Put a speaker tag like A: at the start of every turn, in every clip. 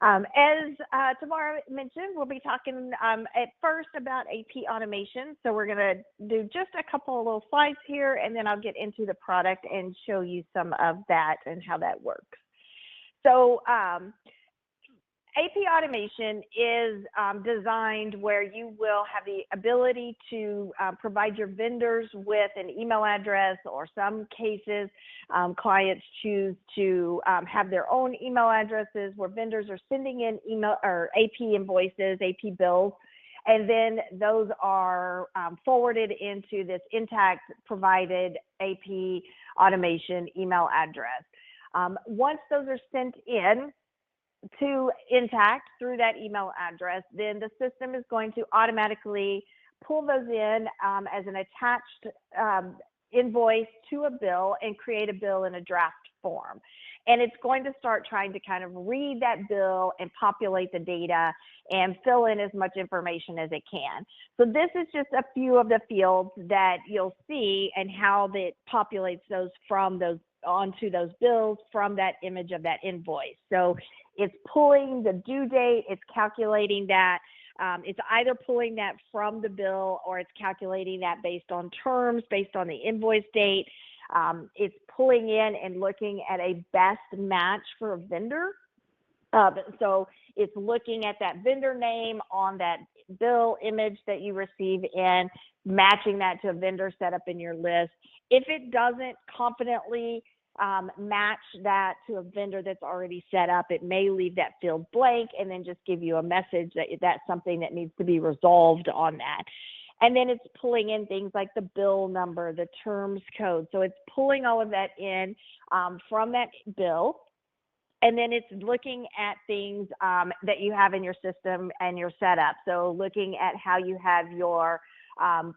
A: As Tamara mentioned, we'll be talking at first about AP automation. So we're going to do just a couple of little slides here, and then I'll get into the product and show you some of that and how that works. So AP automation is designed where you will have the ability to provide your vendors with an email address, or some cases clients choose to have their own email addresses where vendors are sending in email or AP invoices, AP bills, and then those are forwarded into this Intacct provided AP automation email address. Once those are sent in to Intacct through that email address, then the system is going to automatically pull those in as an attached invoice to a bill and create a bill in a draft form. And it's going to start trying to kind of read that bill and populate the data and fill in as much information as it can. So this is just a few of the fields that you'll see and how it populates those from those onto those bills from that image of that invoice. So it's pulling the due date, it's calculating that, it's either pulling that from the bill or it's calculating that based on terms, based on the invoice date. It's pulling in and looking at a best match for a vendor. So it's looking at that vendor name on that bill image that you receive in, matching that to a vendor set up in your list. If it doesn't confidently match that to a vendor that's already set up, it may leave that field blank and then just give you a message that that's something that needs to be resolved on that. And then it's pulling in things like the bill number, the terms code. So it's pulling all of that in from that bill. And then it's looking at things that you have in your system and your setup. So looking at how you have your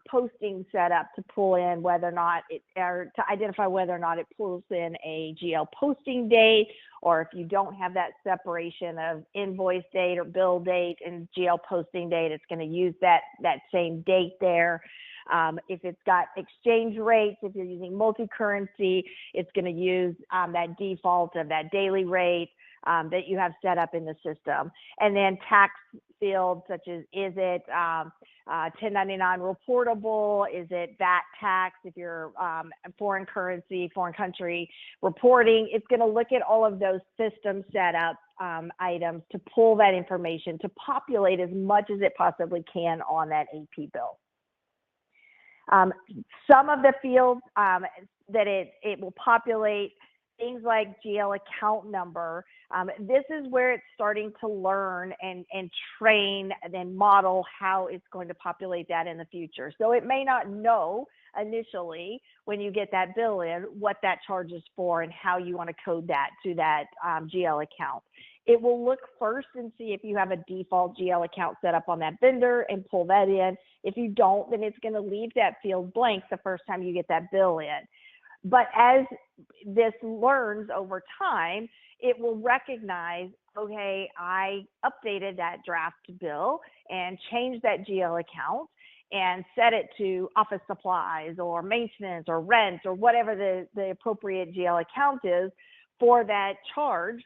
A: posting set up to pull in whether or not it, or to identify whether or not it pulls in a GL posting date, or if you don't have that separation of invoice date or bill date and GL posting date, it's going to use that same date there. If it's got exchange rates, if you're using multi-currency, it's going to use that default of that daily rate that you have set up in the system. And then tax fields such as, is it 1099 reportable? Is it VAT tax? If you're foreign currency, foreign country reporting, it's going to look at all of those system setup items to pull that information to populate as much as it possibly can on that AP bill. Some of the fields that it will populate, things like GL account number. This is where it's starting to learn and train and then model how it's going to populate that in the future. So it may not know initially when you get that bill in what that charge is for and how you want to code that to that GL account. It will look first and see if you have a default GL account set up on that vendor and pull that in. If you don't, then it's going to leave that field blank the first time you get that bill in. But as this learns over time, it will recognize, okay, I updated that draft bill and changed that GL account and set it to office supplies or maintenance or rent or whatever the appropriate GL account is for that charge.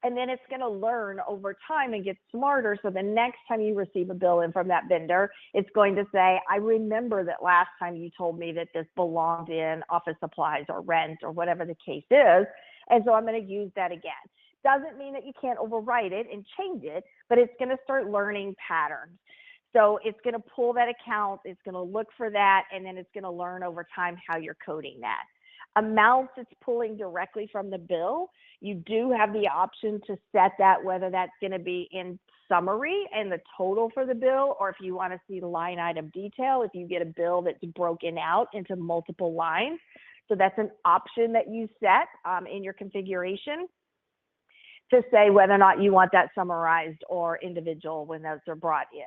A: And then it's going to learn over time and get smarter. So the next time you receive a bill in from that vendor, it's going to say, I remember that last time you told me that this belonged in office supplies or rent or whatever the case is. And so I'm going to use that again. Doesn't mean that you can't overwrite it and change it, but it's going to start learning patterns. So it's going to pull that account, it's going to look for that, and then it's going to learn over time how you're coding that. Amounts it's pulling directly from the bill, you do have the option to set that, whether that's going to be in summary and the total for the bill, or if you want to see line item detail, if you get a bill that's broken out into multiple lines. So that's an option that you set in your configuration to say whether or not you want that summarized or individual when those are brought in.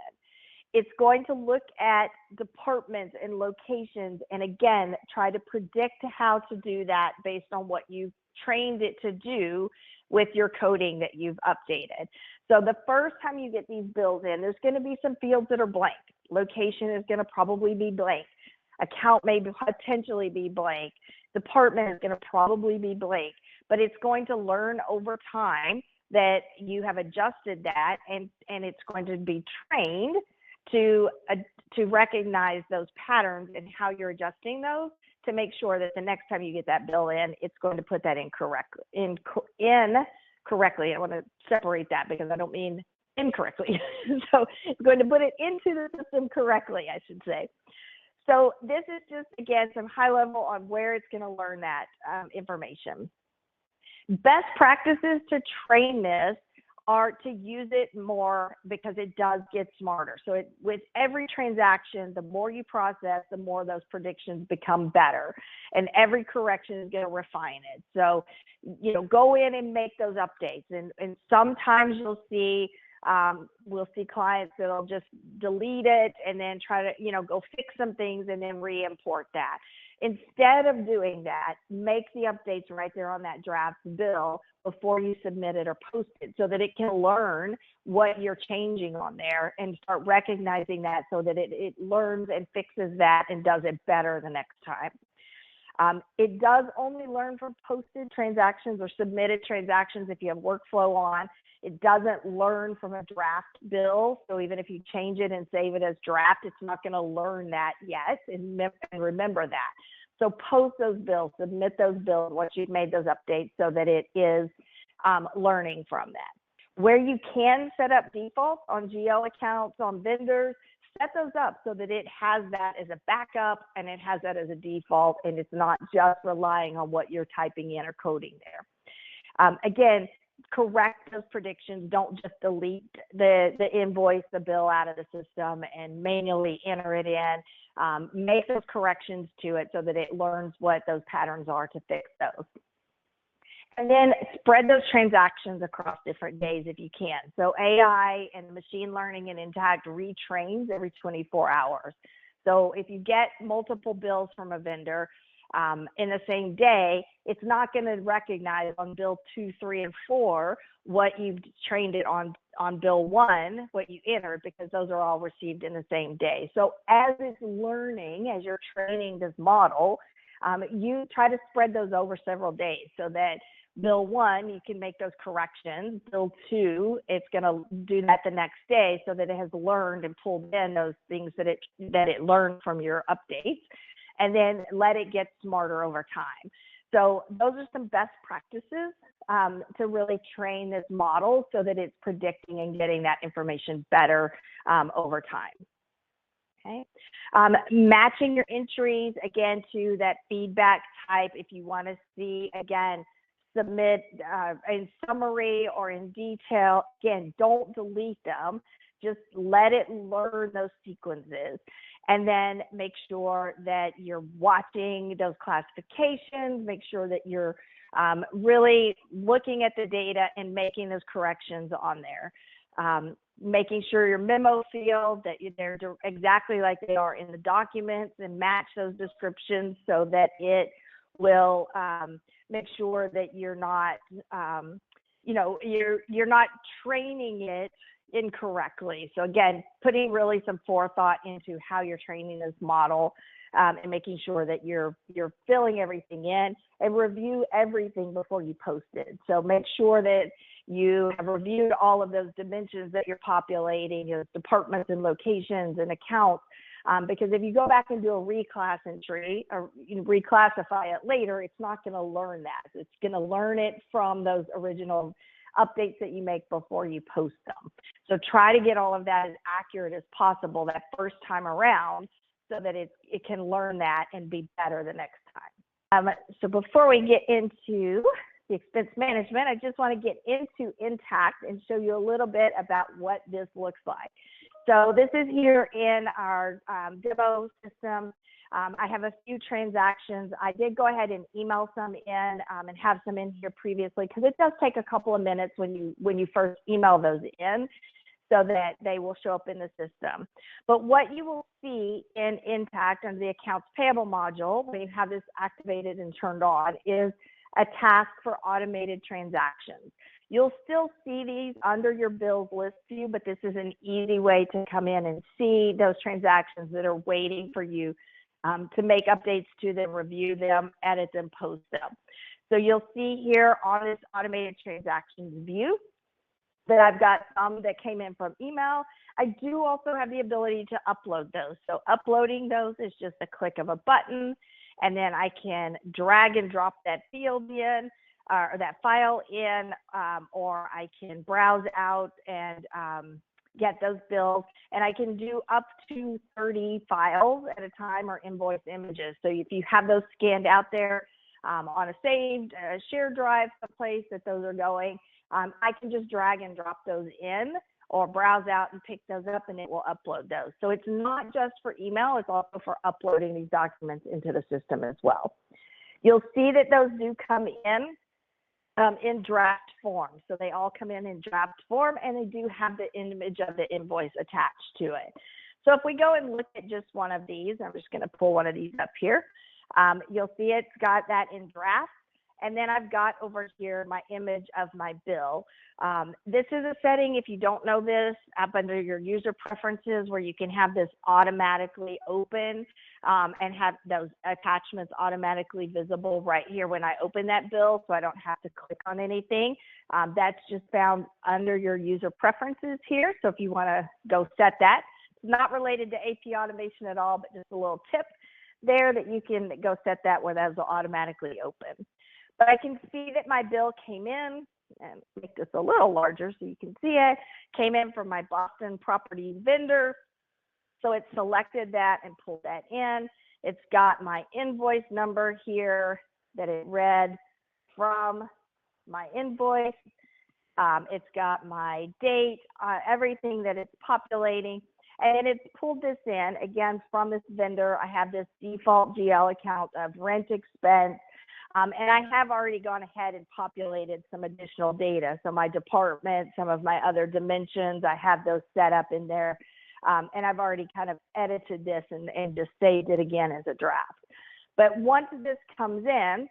A: It's going to look at departments and locations and, again, try to predict how to do that based on what you've trained it to do with your coding that you've updated. So the first time you get these bills in, there's going to be some fields that are blank. Location is going to probably be blank. Account may potentially be blank. Department is going to probably be blank. But it's going to learn over time that you have adjusted that, and it's going to be trained to recognize those patterns and how you're adjusting those to make sure that the next time you get that bill in, it's going to put that in correctly. I want to separate that because I don't mean incorrectly. So it's going to put it into the system correctly, I should say. So this is just, again, some high level on where it's going to learn that information. Best practices to train this are to use it more because it does get smarter. So with every transaction, the more you process, the more those predictions become better. And every correction is going to refine it. So, go in and make those updates. And sometimes you'll see, we'll see clients that'll just delete it and then try to, go fix some things and then re-import that. Instead of doing that, make the updates right there on that draft bill before you submit it or post it so that it can learn what you're changing on there and start recognizing that so that it learns and fixes that and does it better the next time. It does only learn from posted transactions or submitted transactions if you have workflow on. It doesn't learn from a draft bill. So even if you change it and save it as draft, it's not going to learn that yet and remember that. So post those bills, submit those bills once you've made those updates so that it is learning from that. Where you can set up defaults on GL accounts, on vendors, set those up so that it has that as a backup and it has that as a default and it's not just relying on what you're typing in or coding there. Again, correct those predictions. Don't just delete the invoice, the bill out of the system and manually enter it in. Make those corrections to it so that it learns what those patterns are to fix those. And then spread those transactions across different days if you can. So AI and machine learning and Intacct retrains every 24 hours. So if you get multiple bills from a vendor, in the same day, it's not going to recognize on bill 2, 3, and 4 what you've trained it on bill 1, what you entered, because those are all received in the same day. So as it's learning, as you're training this model, you try to spread those over several days so that bill 1, you can make those corrections. Bill 2, it's going to do that the next day so that it has learned and pulled in those things that it learned from your updates. And then let it get smarter over time. So those are some best practices to really train this model so that it's predicting and getting that information better over time. Okay. Matching your entries, again, to that feedback type. If you want to see, again, submit in summary or in detail, again, don't delete them. Just let it learn those sequences. And then make sure that you're watching those classifications, make sure that you're really looking at the data and making those corrections on there. Making sure your memo field, that they're exactly like they are in the documents and match those descriptions so that it will make sure that you're not, you're not training it incorrectly. So again, putting really some forethought into how you're training this model and making sure that you're filling everything in and review everything before you post it. So make sure that you have reviewed all of those dimensions that you're populating, departments and locations and accounts, because if you go back and do a reclass entry or reclassify it later, it's not going to learn that. It's going to learn it from those original updates that you make before you post them. So try to get all of that as accurate as possible that first time around so that it can learn that and be better the next time. So before we get into the expense management, I just want to get into Intacct and show you a little bit about what this looks like. So this is here in our demo system. I have a few transactions. I did go ahead and email some in and have some in here previously because it does take a couple of minutes when you first email those in so that they will show up in the system. But what you will see in Intacct under the accounts payable module when you have this activated and turned on is a task for automated transactions. You'll still see these under your bills list view, but this is an easy way to come in and see those transactions that are waiting for you to make updates to them, review them, edit them, post them. So you'll see here on this automated transactions view, Then I've got some that came in from email. I do also have the ability to upload those. So uploading those is just a click of a button, and then I can drag and drop that field in, or that file in, or I can browse out and get those bills, and I can do up to 30 files at a time or invoice images. So if you have those scanned out there on a saved shared drive, someplace that those are going, I can just drag and drop those in or browse out and pick those up, and it will upload those. So it's not just for email, it's also for uploading these documents into the system as well. You'll see that those do come in draft form. So they all come in draft form, and they do have the image of the invoice attached to it. So if we go and look at just one of these, I'm just going to pull one of these up here. You'll see it's got that in draft. And then I've got over here my image of my bill. This is a setting, if you don't know this, up under your user preferences, where you can have this automatically open and have those attachments automatically visible right here when I open that bill, so I don't have to click on anything. That's just found under your user preferences here. So if you want to go set that, it's not related to AP automation at all, but just a little tip there that you can go set that where that will automatically open. But I can see that my bill came in, and make this a little larger so you can see it, came in from my Boston property vendor. So it selected that and pulled that in. It's got my invoice number here that it read from my invoice. It's got my date, everything that it's populating. And then it's pulled this in, again, from this vendor. I have this default GL account of rent expense. And I have already gone ahead and populated some additional data. So my department, some of my other dimensions, I have those set up in there. And I've already kind of edited this and just saved it again as a draft. But once this comes in,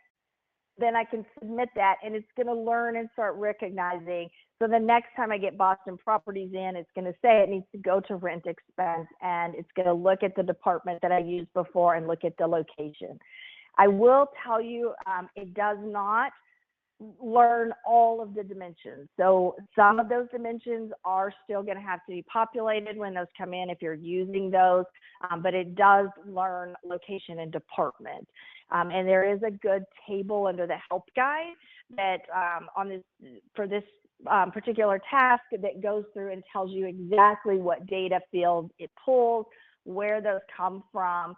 A: then I can submit that, and it's going to learn and start recognizing. So the next time I get Boston Properties in, it's going to say it needs to go to rent expense, and it's going to look at the department that I used before and look at the location. I will tell you, it does not learn all of the dimensions. So some of those dimensions are still going to have to be populated when those come in if you're using those, but it does learn location and department. And there is a good table under the help guide that for this particular task that goes through and tells you exactly what data fields it pulls, where those come from,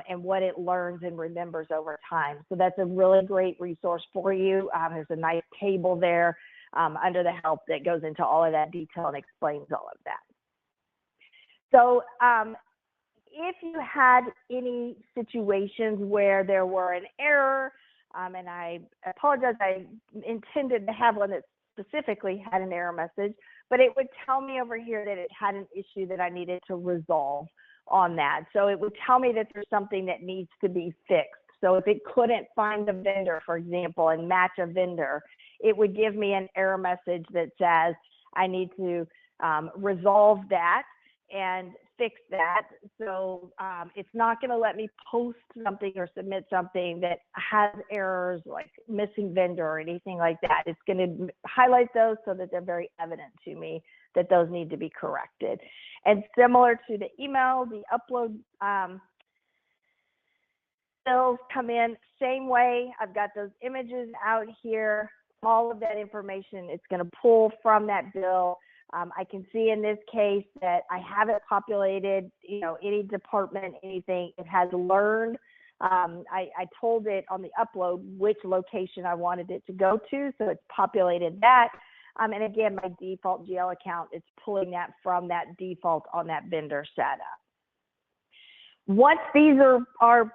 A: and what it learns and remembers over time. So that's a really great resource for you. There's a nice table there under the help that goes into all of that detail and explains all of that. So if you had any situations where there were an error, and I apologize, I intended to have one that specifically had an error message, but it would tell me over here that it had an issue that I needed to resolve on that. So it would tell me that there's something that needs to be fixed. So if it couldn't find a vendor, for example, and match a vendor, it would give me an error message that says I need to resolve that and fix that. So it's not going to let me post something or submit something that has errors like missing vendor or anything like that. It's going to highlight those so that they're very evident to me that those need to be corrected. And similar to the email, the upload bills come in same way. I've got those images out here, all of that information it's going to pull from that bill. I can see in this case that I haven't populated, any department, anything. It has learned. I told it on the upload which location I wanted it to go to, so it's populated that. And again, my default GL account, it's pulling that from that default on that vendor setup. Once these are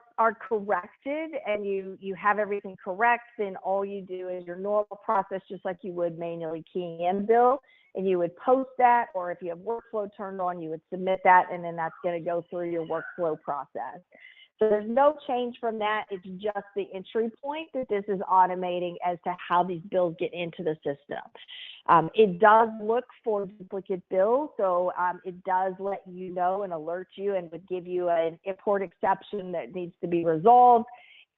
A: corrected and you have everything correct, then all you do is your normal process, just like you would manually keying in bill, and you would post that, or if you have workflow turned on, you would submit that, and then that's going to go through your workflow process. So there's no change from that. It's just the entry point that this is automating as to how these bills get into the system. It does look for duplicate bills, so it does let you know and alert you and would give you an import exception that needs to be resolved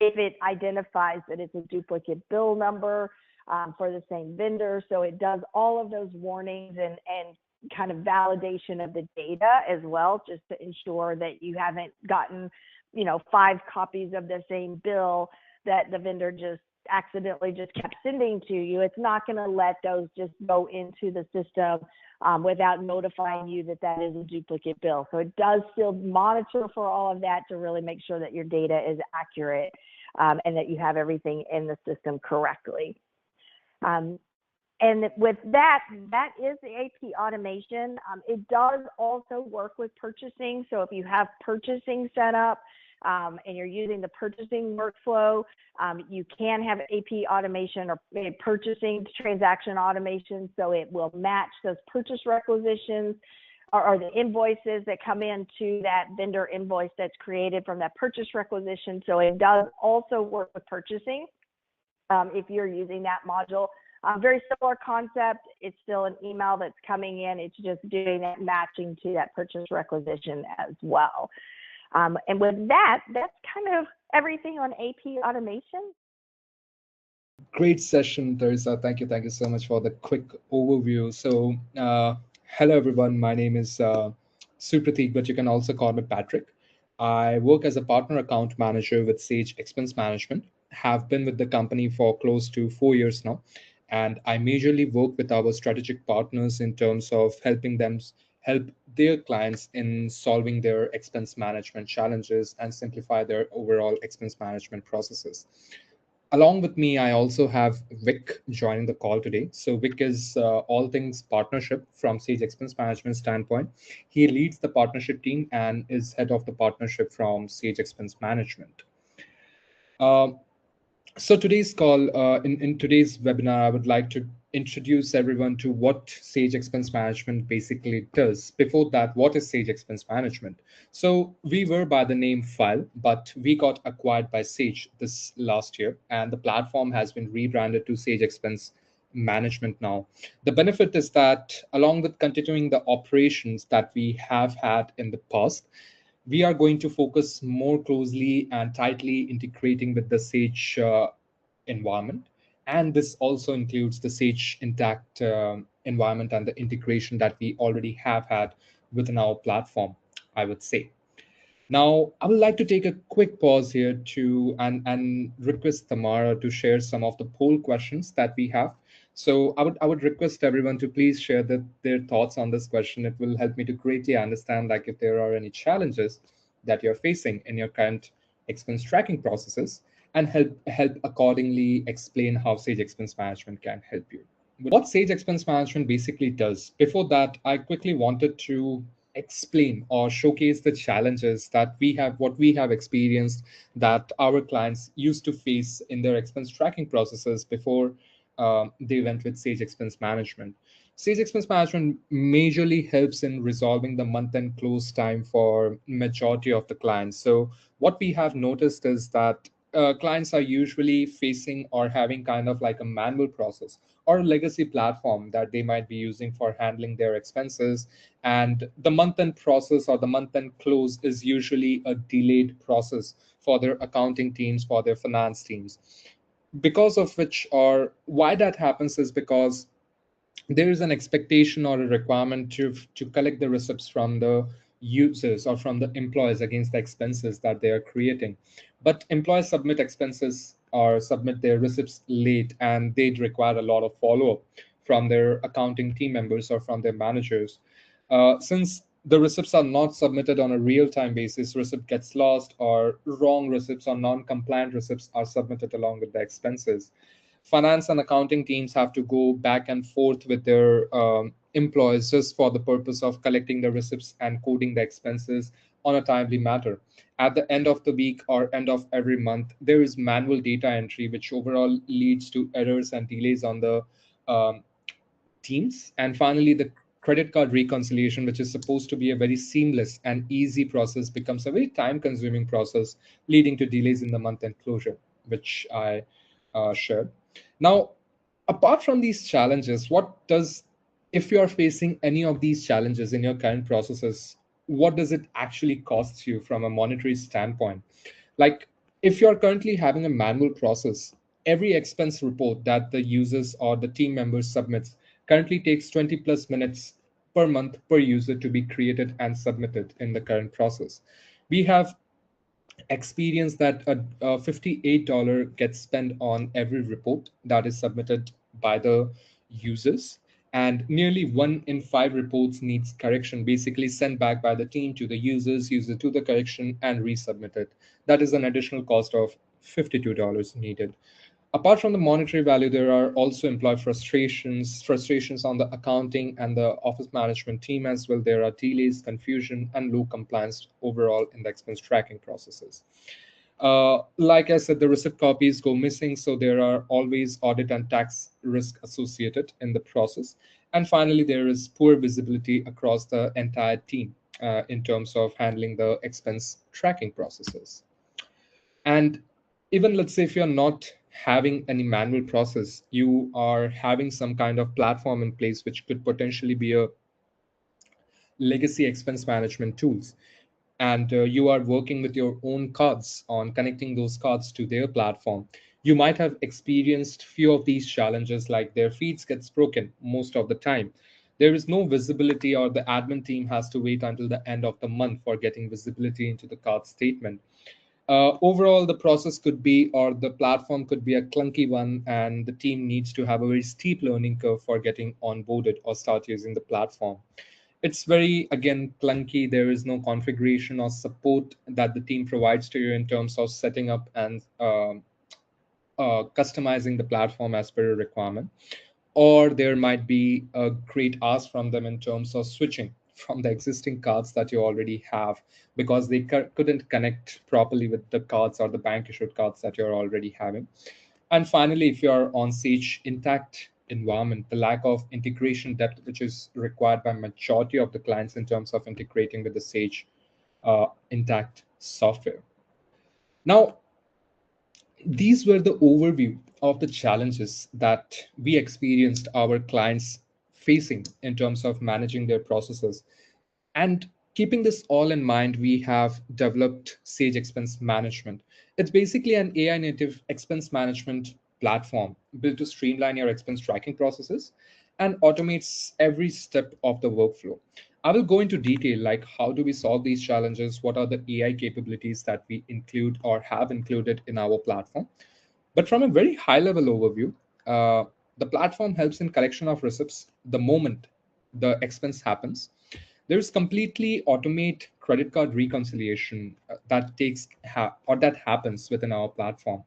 A: if it identifies that it's a duplicate bill number. for the same vendor. So it does all of those warnings and kind of validation of the data as well, just to ensure that you haven't gotten, 5 copies of the same bill that the vendor just accidentally just kept sending to you. It's not going to let those just go into the system without notifying you that that is a duplicate bill. So it does still monitor for all of that to really make sure that your data is accurate and that you have everything in the system correctly. And with that is the AP automation. It does also work with purchasing. So if you have purchasing set up and you're using the purchasing workflow, you can have AP automation or purchasing transaction automation. So it will match those purchase requisitions or the invoices that come into that vendor invoice that's created from that purchase requisition. So it does also work with purchasing if you're using that module. Very similar concept. It's still an email that's coming in. It's just doing that matching to that purchase requisition as well. And with that, that's kind of everything on AP automation.
B: Great session, Teresa. Thank you so much for the quick overview. So, hello everyone. My name is Supratik, but you can also call me Patrick. I work as a partner account manager with Sage Expense Management. Have been with the company for close to 4 years now, and I majorly work with our strategic partners in terms of helping them help their clients in solving their expense management challenges and simplify their overall expense management processes. Along with me, I also have Vic joining the call today. So Vic is all things partnership from Sage Expense Management standpoint. He leads the partnership team and is head of the partnership from Sage Expense Management. Um, so today's call, in today's webinar, I would like to introduce everyone to what Sage Expense Management basically does. Before that, what is Sage Expense Management? So we were by the name File, but we got acquired by Sage this last year, and the platform has been rebranded to Sage Expense Management now. The benefit is that along with continuing the operations that we have had in the past, we are going to focus more closely and tightly integrating with the Sage environment. And this also includes the Sage Intacct environment and the integration that we already have had within our platform, I would say. Now, I would like to take a quick pause here to and request Tamara to share some of the poll questions that we have. So I would request everyone to please share their thoughts on this question. It will help me to greatly understand like if there are any challenges that you're facing in your current expense tracking processes and help accordingly explain how Sage Expense Management can help you. What Sage Expense Management basically does. Before that, I quickly wanted to explain or showcase the challenges that what we have experienced that our clients used to face in their expense tracking processes before they went with Sage Expense Management. Sage Expense Management majorly helps in resolving the month-end close time for majority of the clients. So what we have noticed is that clients are usually facing or having kind of like a manual process or a legacy platform that they might be using for handling their expenses. And the month-end process or the month-end close is usually a delayed process for their accounting teams, for their finance teams. Because of which, or why that happens is because there is an expectation or a requirement to collect the receipts from the users or from the employees against the expenses that they are creating. But employees submit expenses or submit their receipts late, and they'd require a lot of follow-up from their accounting team members or from their managers. Since the receipts are not submitted on a real-time basis, receipt gets lost, or wrong receipts or non-compliant receipts are submitted along with the expenses. Finance and accounting teams have to go back and forth with their employees just for the purpose of collecting the receipts and coding the expenses on a timely manner. At the end of the week or end of every month, there is manual data entry, which overall leads to errors and delays on the um, teams. And finally, the credit card reconciliation, which is supposed to be a very seamless and easy process, becomes a very time consuming process, leading to delays in the month end closure, which I shared. Now, apart from these challenges, if you are facing any of these challenges in your current processes, what does it actually cost you from a monetary standpoint? Like if you're currently having a manual process, every expense report that the users or the team members submits currently takes 20 plus minutes per month per user to be created and submitted in the current process. We have experienced that a $58 gets spent on every report that is submitted by the users, and nearly 1 in 5 reports needs correction, basically sent back by the team to the users, user to the correction and resubmitted. That is an additional cost of $52 needed. Apart from the monetary value, there are also employee frustrations on the accounting and the office management team as well. There are delays, confusion, and low compliance overall in the expense tracking processes. Like I said, the receipt copies go missing, so there are always audit and tax risk associated in the process. And finally, there is poor visibility across the entire team in terms of handling the expense tracking processes. And even let's say if you're not having any manual process, you are having some kind of platform in place which could potentially be a legacy expense management tools, and you are working with your own cards on connecting those cards to their platform, you might have experienced few of these challenges, like their feeds gets broken most of the time. There is no visibility, or the admin team has to wait until the end of the month for getting visibility into the card statement. Overall, the process could be, or the platform could be a clunky one, and the team needs to have a very steep learning curve for getting onboarded or start using the platform. It's very, again, clunky. There is no configuration or support that the team provides to you in terms of setting up and customizing the platform as per your requirement. Or there might be a great ask from them in terms of switching from the existing cards that you already have, because they couldn't connect properly with the cards or the bank issued cards that you're already having. And finally, if you're on Sage Intacct environment, the lack of integration depth, which is required by majority of the clients in terms of integrating with the Sage Intacct software. Now, these were the overview of the challenges that we experienced our clients facing in terms of managing their processes. And keeping this all in mind, we have developed Sage Expense Management. It's basically an AI native expense management platform built to streamline your expense tracking processes and automates every step of the workflow. I will go into detail, like how do we solve these challenges, what are the AI capabilities that we include or have included in our platform. But from a very high level overview, uh, the platform helps in collection of receipts the moment the expense happens. There's completely automate credit card reconciliation that happens within our platform.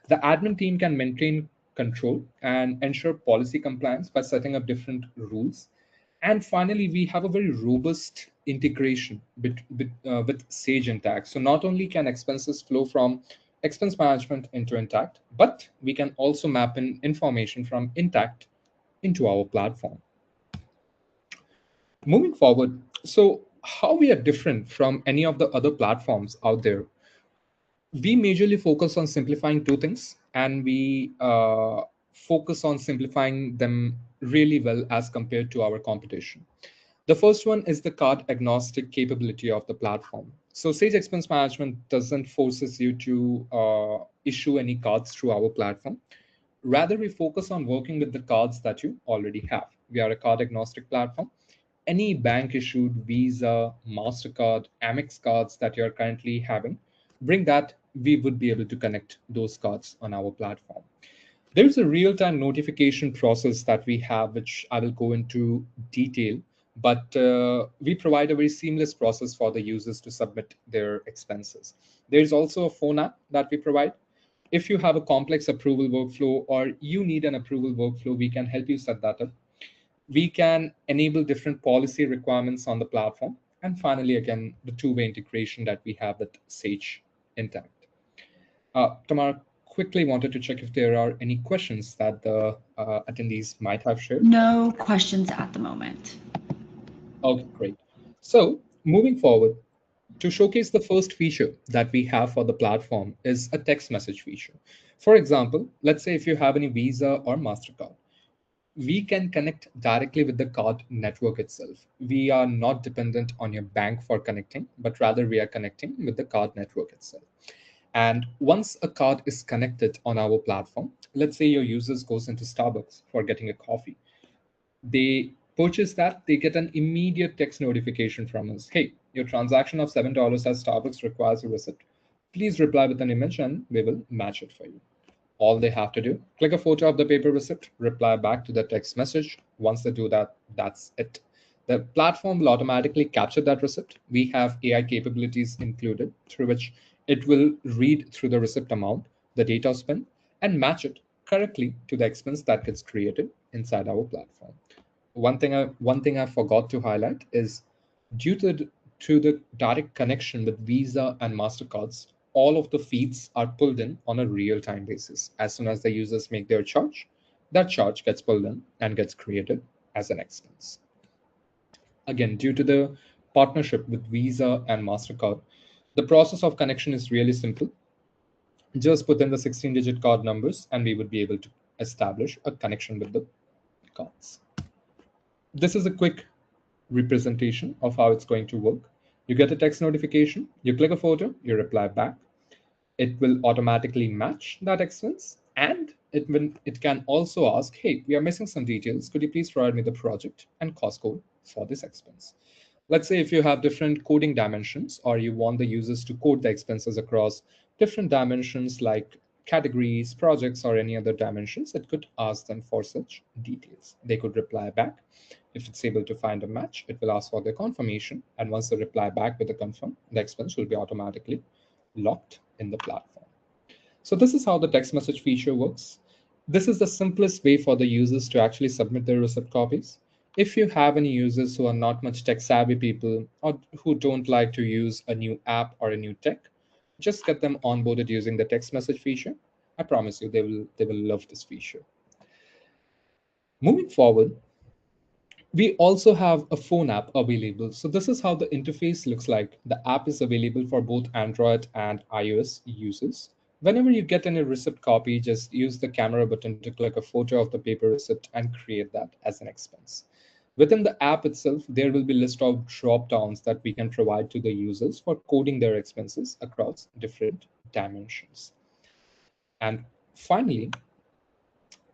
B: The admin team can maintain control and ensure policy compliance by setting up different rules. And finally, we have a very robust integration with Sage Intacct. So not only can expenses flow from expense management into Intacct, but we can also map in information from Intacct into our platform. Moving forward, so how we are different from any of the other platforms out there, we majorly focus on simplifying two things, and we focus on simplifying them really well as compared to our competition. The first one is the card agnostic capability of the platform. So Sage Expense Management doesn't forces you to issue any cards through our platform. Rather, we focus on working with the cards that you already have. We are a card agnostic platform. Any bank issued Visa, MasterCard, Amex cards that you're currently having, bring that, we would be able to connect those cards on our platform. There's a real time notification process that we have, which I will go into detail, but we provide a very seamless process for the users to submit their expenses. There's also a phone app that we provide. If you have a complex approval workflow or you need an approval workflow, we can help you set that up. We can enable different policy requirements on the platform. And finally, again, the two-way integration that we have with Sage Intacct. Tamara, quickly wanted to check if there are any questions that the attendees might have shared.
C: No questions at the moment.
B: Okay, great. So moving forward, to showcase the first feature that we have for the platform is a text message feature. For example, let's say if you have any Visa or MasterCard, we can connect directly with the card network itself. We are not dependent on your bank for connecting, but rather we are connecting with the card network itself. And once a card is connected on our platform, let's say your users goes into Starbucks for getting a coffee. They purchase that, they get an immediate text notification from us. Hey, your transaction of $7 at Starbucks requires a receipt. Please reply with an image and we will match it for you. All they have to do, click a photo of the paper receipt, reply back to the text message. Once they do that, that's it. The platform will automatically capture that receipt. We have AI capabilities included through which it will read through the receipt amount, the date of spend, and match it correctly to the expense that gets created inside our platform. One thing I forgot to highlight is due to the direct connection with Visa and Mastercards, all of the feeds are pulled in on a real-time basis. As soon as the users make their charge, that charge gets pulled in and gets created as an expense. Again, due to the partnership with Visa and Mastercard, the process of connection is really simple. Just put in the 16-digit card numbers, and we would be able to establish a connection with the cards. This is a quick representation of how it's going to work. You get a text notification, you click a photo, you reply back. It will automatically match that expense, and it can also ask, hey, we are missing some details. Could you please provide me the project and cost code for this expense? Let's say if you have different coding dimensions, or you want the users to code the expenses across different dimensions like categories, projects, or any other dimensions, it could ask them for such details. They could reply back. If it's able to find a match, it will ask for the confirmation. And once they reply back with the confirm, the expense will be automatically locked in the platform. So this is how the text message feature works. This is the simplest way for the users to actually submit their receipt copies. If you have any users who are not much tech savvy people or who don't like to use a new app or a new tech, just get them onboarded using the text message feature. I promise you they will love this feature. Moving forward, we also have a phone app available. So this is how the interface looks like. The app is available for both Android and iOS users. Whenever you get any receipt copy, just use the camera button to click a photo of the paper receipt and create that as an expense. Within the app itself, there will be a list of drop downs that we can provide to the users for coding their expenses across different dimensions. And finally,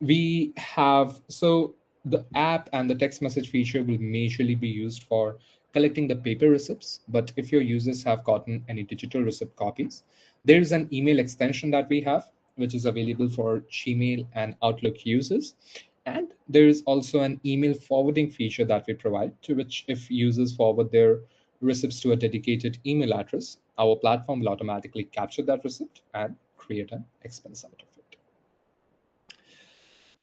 B: we have so the app and the text message feature will majorly be used for collecting the paper receipts. But if your users have gotten any digital receipt copies, there is an email extension that we have, which is available for Gmail and Outlook users. And there is also an email forwarding feature that we provide, to which if users forward their receipts to a dedicated email address, our platform will automatically capture that receipt and create an expense out of it.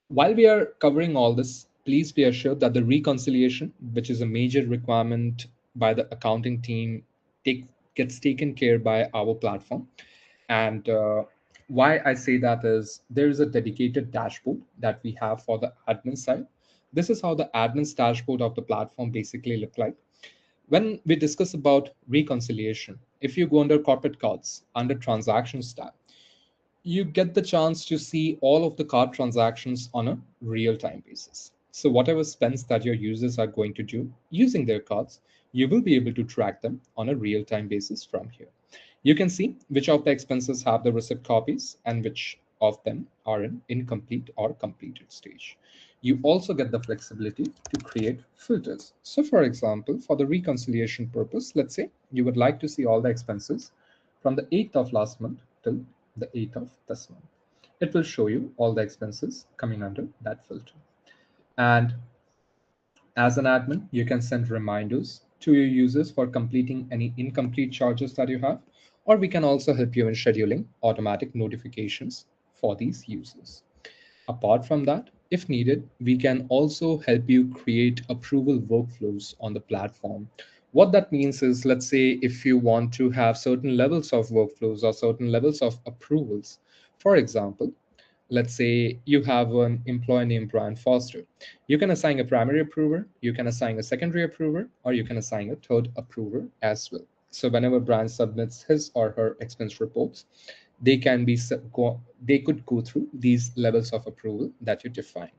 B: While we are covering all this, please be assured that the reconciliation, which is a major requirement by the accounting team, gets taken care by our platform. And why I say that is there is a dedicated dashboard that we have for the admin side. This is how the admin's dashboard of the platform basically look like. When we discuss about reconciliation, if you go under corporate cards, under transactions tab, you get the chance to see all of the card transactions on a real-time basis. So whatever spends that your users are going to do using their cards, you will be able to track them on a real-time basis from here. You can see which of the expenses have the receipt copies and which of them are in incomplete or completed stage. You also get the flexibility to create filters. So for example, for the reconciliation purpose, let's say you would like to see all the expenses from the 8th of last month till the 8th of this month. It will show you all the expenses coming under that filter. And as an admin, you can send reminders to your users for completing any incomplete charges that you have, or we can also help you in scheduling automatic notifications for these users. Apart from that, if needed, we can also help you create approval workflows on the platform. What that means is, let's say if you want to have certain levels of workflows or certain levels of approvals, for example, let's say you have an employee named Brian Foster. You can assign a primary approver, you can assign a secondary approver, or you can assign a third approver as well. So whenever Brian submits his or her expense reports, they could go through these levels of approval that you define.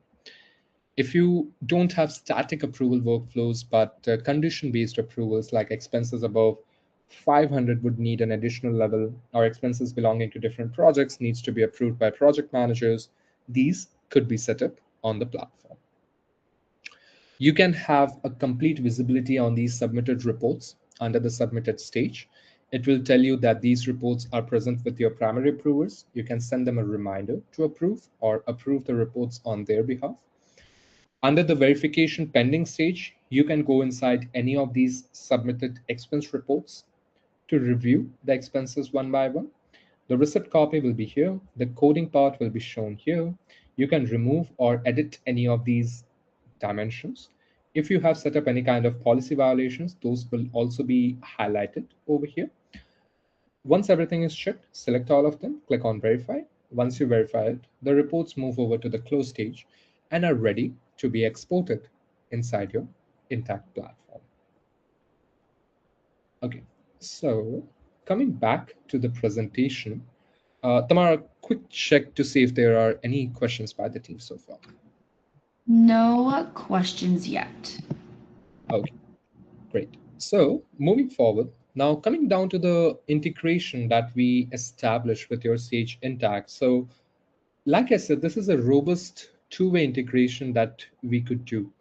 B: If you don't have static approval workflows, but condition-based approvals like expenses above 500 would need an additional level, or expenses belonging to different projects needs to be approved by project managers. These could be set up on the platform. You can have a complete visibility on these submitted reports under the submitted stage. It will tell you that these reports are present with your primary approvers. You can send them a reminder to approve or approve the reports on their behalf. Under the verification pending stage, you can go inside any of these submitted expense reports to review the expenses one by one. The receipt copy will be here. The coding part will be shown here. You can remove or edit any of these dimensions. If you have set up any kind of policy violations, those will also be highlighted over here. Once everything is checked, select all of them, click on verify. Once you verify it, the reports move over to the close stage and are ready to be exported inside your Intacct platform. Okay, so coming back to the presentation, Tamara, quick check to see if there are any questions by the team so far.
C: No questions yet.
B: Okay, great. So moving forward, now coming down to the integration that we established with your Sage Intacct. So like I said, this is a robust two-way integration that we could do.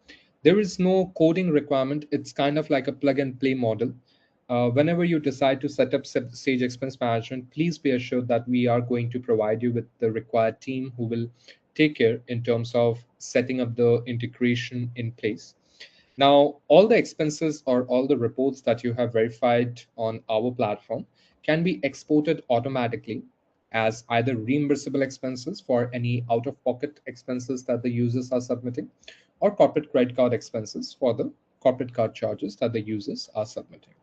B: There is no coding requirement. It's kind of like a plug and play model. Whenever you decide to set up Sage Expense Management, please be assured that we are going to provide you with the required team who will take care in terms of setting up the integration in place. Now, all the expenses or all the reports that you have verified on our platform can be exported automatically as either reimbursable expenses for any out-of-pocket expenses that the users are submitting, or corporate credit card expenses for the corporate card charges that the users are submitting.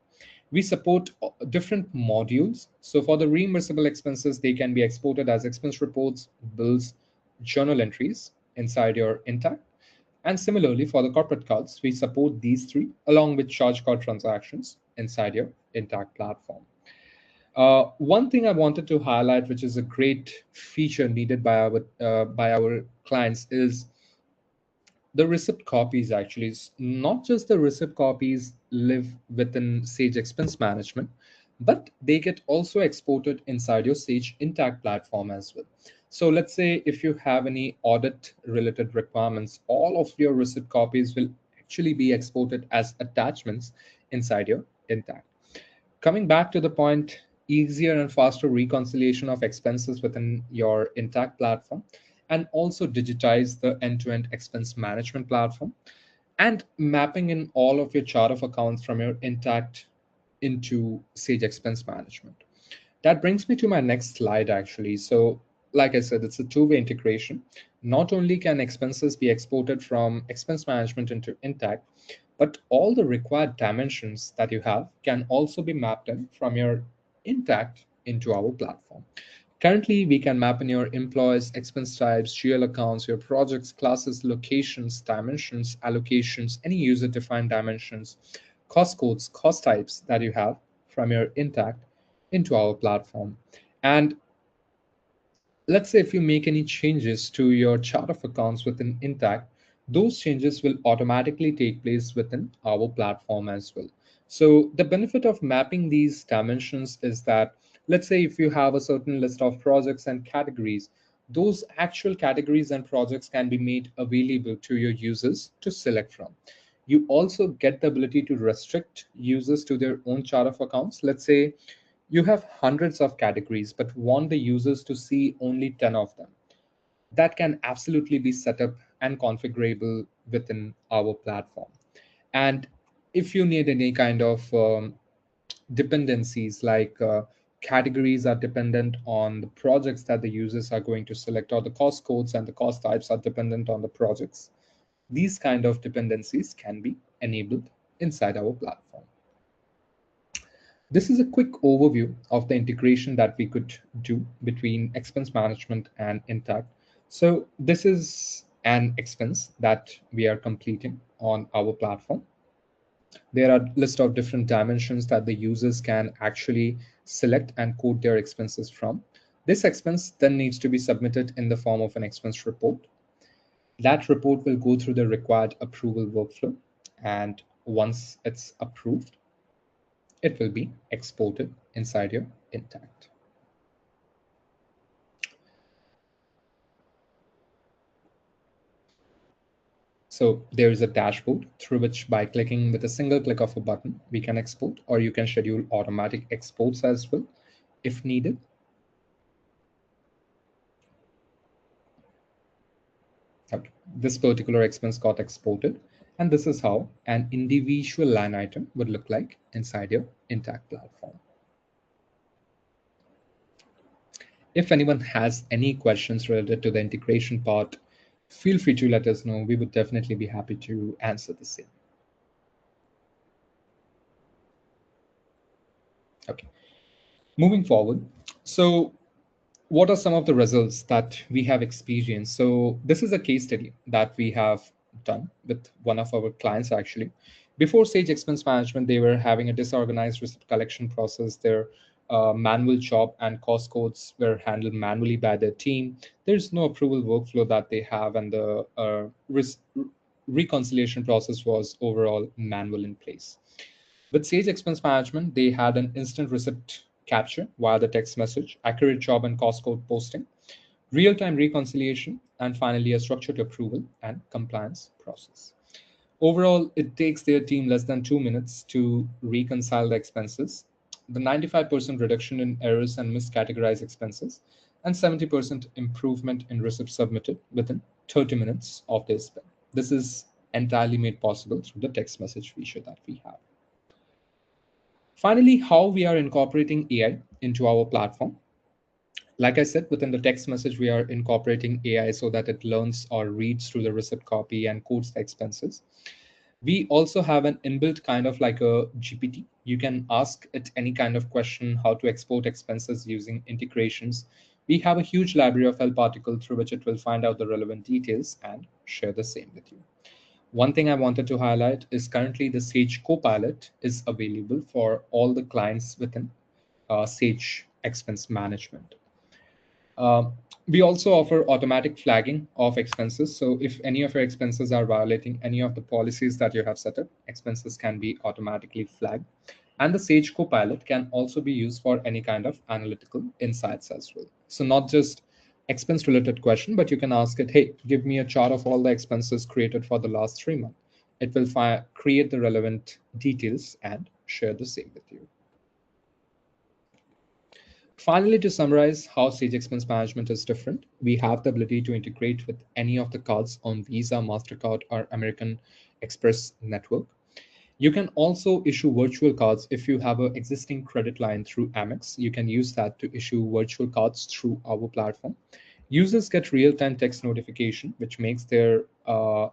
B: We support different modules. So for the reimbursable expenses, they can be exported as expense reports, bills, journal entries inside your Intacct. And similarly, for the corporate cards, we support these three along with charge card transactions inside your Intacct platform. One thing I wanted to highlight, which is a great feature needed by our clients, is the receipt copies. Actually, not just the receipt copies live within Sage Expense Management, but they get also exported inside your Sage Intacct platform as well. So let's say if you have any audit related requirements, all of your receipt copies will actually be exported as attachments inside your Intacct. Coming back to the point, easier and faster reconciliation of expenses within your Intacct platform, and also digitize the end-to-end expense management platform, and mapping in all of your chart of accounts from your Intacct into Sage Expense Management. That brings me to my next slide, actually. So, like I said, it's a two-way integration. Not only can expenses be exported from expense management into Intacct, but all the required dimensions that you have can also be mapped in from your Intacct into our platform. Currently, we can map in your employees, expense types, GL accounts, your projects, classes, locations, dimensions, allocations, any user-defined dimensions, cost codes, cost types that you have from your Intacct into our platform. And let's say if you make any changes to your chart of accounts within Intacct, those changes will automatically take place within our platform as well. So the benefit of mapping these dimensions is that, let's say if you have a certain list of projects and categories, those actual categories and projects can be made available to your users to select from. You also get the ability to restrict users to their own chart of accounts. Let's say you have hundreds of categories, but want the users to see only 10 of them. That can absolutely be set up and configurable within our platform. And if you need any kind of dependencies, like categories are dependent on the projects that the users are going to select, or the cost codes and the cost types are dependent on the projects, these kind of dependencies can be enabled inside our platform. This is a quick overview of the integration that we could do between expense management and Intacct. So this is an expense that we are completing on our platform. There are a list of different dimensions that the users can actually select and code their expenses from. This expense then needs to be submitted in the form of an expense report. That report will go through the required approval workflow. And once it's approved, it will be exported inside your Intacct. So there is a dashboard through which by clicking with a single click of a button, we can export, or you can schedule automatic exports as well if needed. Okay. This particular expense got exported, and this is how an individual line item would look like inside your Intacct platform. If anyone has any questions related to the integration part, feel free to let us know. We would definitely be happy to answer the same. Okay, moving forward. So what are some of the results that we have experienced? So this is a case study that we have done with one of our clients actually. Before Sage Expense Management, they were having a disorganized receipt collection process. Their manual job and cost codes were handled manually by their team. There's no approval workflow that they have, and the reconciliation process was overall manual in place. With Sage Expense Management, they had an instant receipt capture via the text message, accurate job and cost code posting, real-time reconciliation, and finally a structured approval and compliance process. Overall, it takes their team less than 2 minutes to reconcile the expenses, the 95% reduction in errors and miscategorized expenses, and 70% improvement in receipts submitted within 30 minutes of their spend. This is entirely made possible through the text message feature that we have. Finally, how we are incorporating AI into our platform. Like I said, within the text message, we are incorporating AI so that it learns or reads through the receipt copy and codes the expenses. We also have an inbuilt kind of like a GPT. You can ask it any kind of question, how to export expenses using integrations. We have a huge library of help article through which it will find out the relevant details and share the same with you. One thing I wanted to highlight is currently the Sage Copilot is available for all the clients within Sage Expense Management. We also offer automatic flagging of expenses. So if any of your expenses are violating any of the policies that you have set up, expenses can be automatically flagged. And the Sage Copilot can also be used for any kind of analytical insights as well. So not just expense related question, but you can ask it, hey, give me a chart of all the expenses created for the last 3 months. It will create the relevant details and share the same with you. Finally, to summarize how Sage Expense Management is different, we have the ability to integrate with any of the cards on Visa, MasterCard, or American Express network. You can also issue virtual cards if you have an existing credit line through Amex. You can use that to issue virtual cards through our platform. Users get real-time text notification, which makes their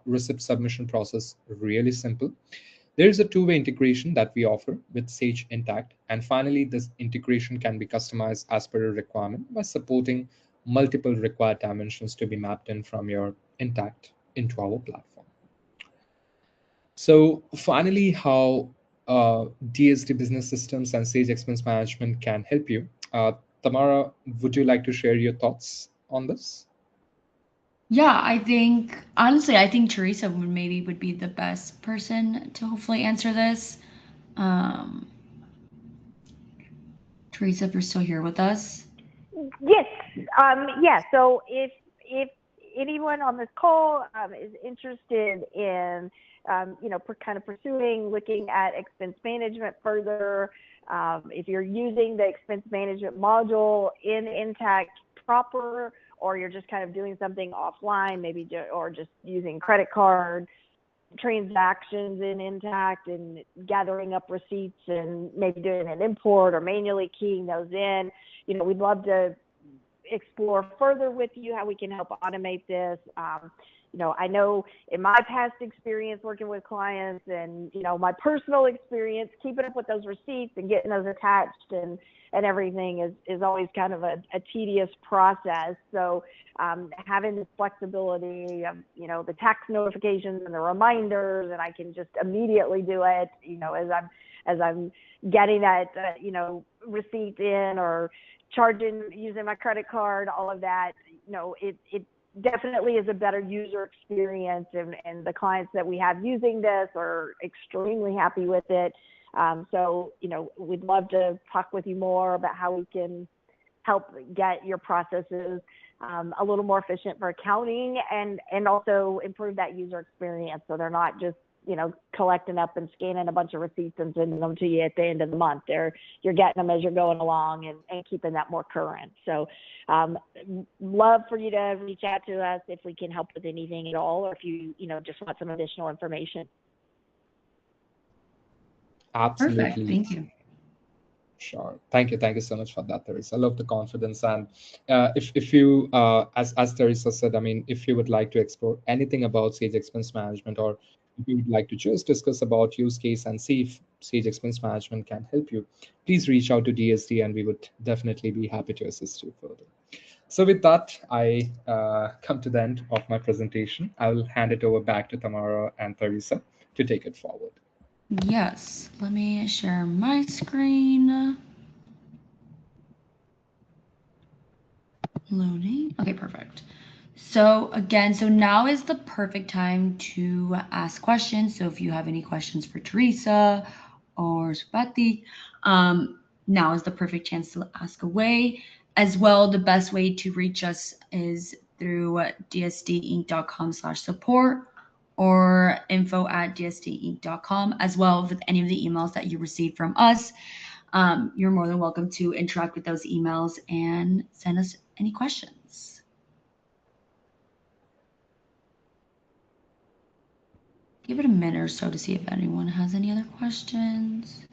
B: receipt submission process really simple. There is a two-way integration that we offer with Sage Intacct. And finally, this integration can be customized as per your requirement by supporting multiple required dimensions to be mapped in from your Intacct into our platform. So finally, how DSD Business Systems and Sage Expense Management can help you. Tamara, would you like to share your thoughts on this?
C: Yeah, honestly, I think Teresa would be the best person to hopefully answer this. Teresa, if you're still here with us.
A: Yes. Yeah. So if anyone on this call is interested in kind of pursuing looking at expense management further, if you're using the expense management module in Intacct proper, or you're just kind of doing something offline, maybe or just using credit card transactions in Intacct and gathering up receipts and maybe doing an import or manually keying those in, we'd love to explore further with you how we can help automate this. I know in my past experience working with clients and, my personal experience, keeping up with those receipts and getting those attached and everything is always kind of a tedious process. So having this flexibility of, the tax notifications and the reminders, and I can just immediately do it, as I'm getting that, receipt in or charging using my credit card, all of that, it definitely is a better user experience, and the clients that we have using this are extremely happy with it. So, we'd love to talk with you more about how we can help get your processes a little more efficient for accounting, and also improve that user experience so they're not just collecting up and scanning a bunch of receipts and sending them to you at the end of the month. You're getting them as you're going along, and keeping that more current. So love for you to reach out to us if we can help with anything at all, or if you just want some additional information.
B: Absolutely.
C: Perfect. Thank you.
B: Sure. Thank you so much for that, Teresa. I love the confidence. And if you, as Teresa said, I mean, if you would like to explore anything about Sage Expense Management, or if you would like to just discuss about use case and see if Sage Expense Management can help you, please reach out to DSD, and we would definitely be happy to assist you further. So with that, I come to the end of my presentation. I will hand it over back to Tamara and Teresa to take it forward.
C: Yes, let me share my screen. Loading. Okay, perfect. So again, now is the perfect time to ask questions. So if you have any questions for Teresa or Subati, now is the perfect chance to ask away. As well, the best way to reach us is through dsdinc.com/support or info@dsdinc.com, as well with any of the emails that you receive from us. You're more than welcome to interact with those emails and send us any questions. Give it a minute or so to see if anyone has any other questions.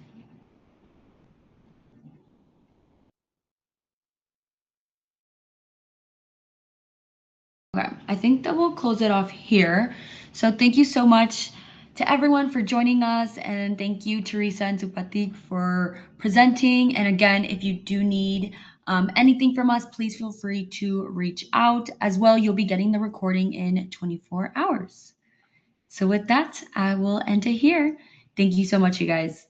C: Okay, I think that we'll close it off here. So thank you so much to everyone for joining us, and thank you, Teresa and Supatik, for presenting. And again, if you do need anything from us, please feel free to reach out. As well, you'll be getting the recording in 24 hours. So with that, I will end it here. Thank you so much, you guys.